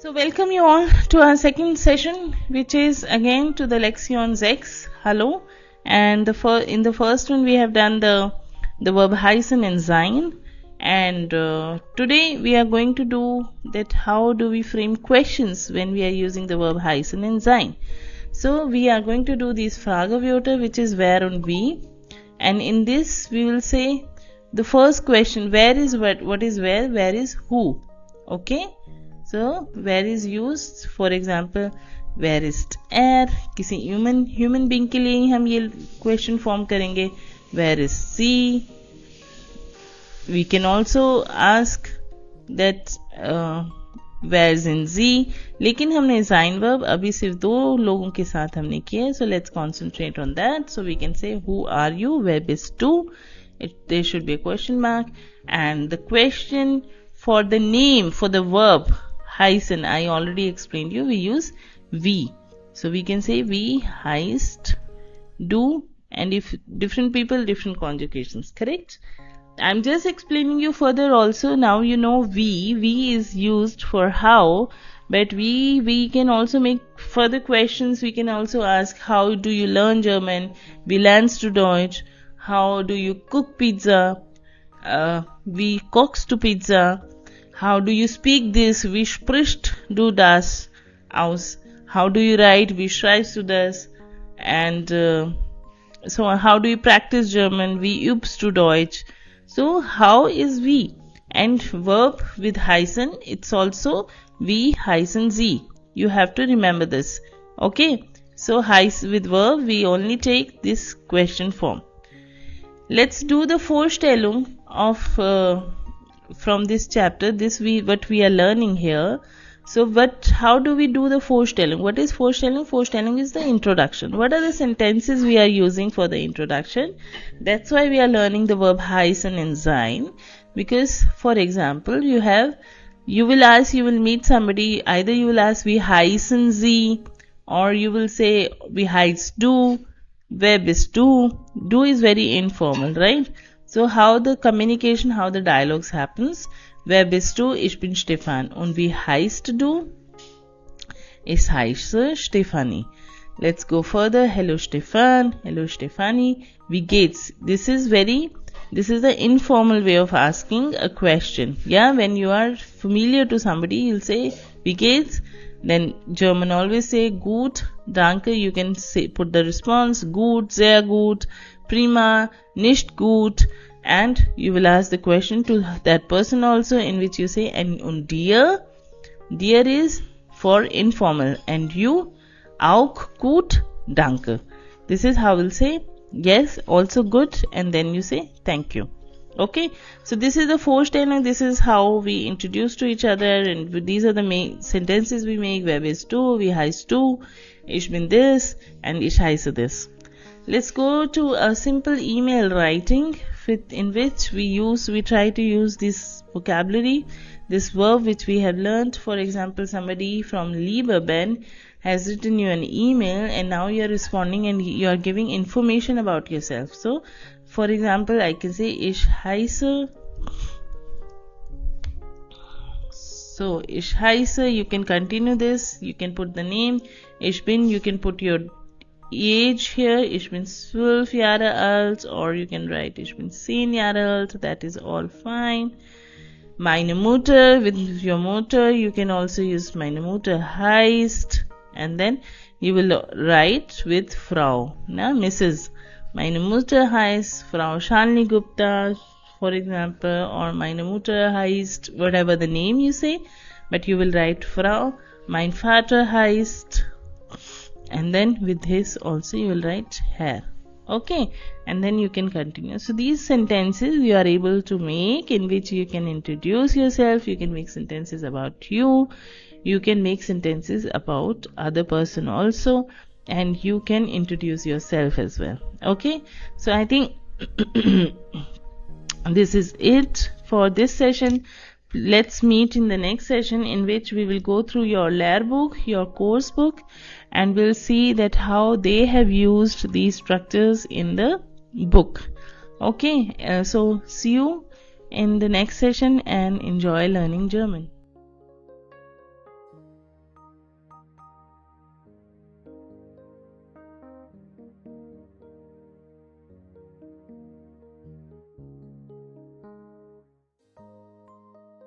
So welcome you all to our second session, which is again to the Lektion 6, Hallo. And in the first one we have done the verb heißen and sein. And today we are going to do that how do we frame questions when we are using the verb heißen and sein. So we are going to do these Fragewörter, which is where and wie. And in this we will say the first question, where is what is where is who. Okay. So where is used, for example, where is किसी human being के लिए ही हम ये question form करेंगे, where is she. We can also ask that where is in z, लेकिन हमने sein verb अभी सिर्फ दो लोगों के साथ हमने किया है, so let's concentrate on that. So we can say who are you, verb is to, there should be a question mark, and the question for the name, for the verb heißen, I already explained you, we use we. So we can say we heist, do, and if different people, different conjugations, correct? I'm just explaining you further also. Now you know we is used for how, but we can also make further questions. We can also ask how do you learn German, wie lernst du Deutsch, how do you cook pizza, wie kochst du Pizza, how do you speak this? Wie sprichst du das aus? How do you write? Wie schreibst du das? And so how do you practice German? Wie übst du Deutsch? So how is wie? And verb with heißen, it's also wie heißen sie. You have to remember this. Okay. So with verb, we only take this question form. Let's do the Vorstellung of from this chapter, what we are learning here. So how do we do the Vorstellung? What is Vorstellung? Vorstellung is the introduction. What are the sentences we are using for the introduction? That's why we are learning the verb heißen and sein, because for example you will meet somebody, either you will ask wie heißen sie, or you will say wie heißt du, wer bist du. Du is very informal, right? So how the communication, how the dialogues happens. Wer bist du? Ich bin Stefan. Und wie heißt du? Ich heiße Stefanie. Let's go further. Hello Stefan. Hello Stefanie. Wie geht's? This is the informal way of asking a question. Yeah, when you are familiar to somebody, you'll say wie geht's? Then German always say gut, danke. You can put the response gut, sehr gut, prima, nicht gut, and you will ask the question to that person also, in which you say und dir. Dir is for informal, and you auch gut, danke. This is how we'll say yes, also good, and then you say thank you. Okay, so this is the Vorstellung. This is how we introduce to each other, and these are the main sentences we make. Wer bist du? Wie heißt du? Ich bin this, and ich heiße this. Let's go to a simple email writing in which we try to use this vocabulary, this verb which we have learned. For example, somebody from Lieberben has written you an email, and now you are responding and you are giving information about yourself. So, for example, I can say ich heiße. So, ich heiße, you can continue this, you can put the name. Ich bin, you can put your age here, ich bin 12 Jahre alt, or you can write ich bin 10 Jahre alt, that is all fine. Meine Mutter, with your Mutter, you can also use meine Mutter heißt, and then you will write with Frau, Mrs. Meine Mutter heißt Frau Shalini Gupta, for example, or meine Mutter heißt whatever the name you say, but you will write Frau. Mein Vater heißt, and then with his also you will write Herr. Okay, and then you can continue. So these sentences you are able to make, in which you can introduce yourself, you can make sentences about you can make sentences about other person also, and you can introduce yourself as well. Okay, so I think this is it for this session. Let's meet in the next session, in which we will go through your Lehrbuch, your course book, and we'll see that how they have used these structures in the book. Okay, so see you in the next session and enjoy learning German.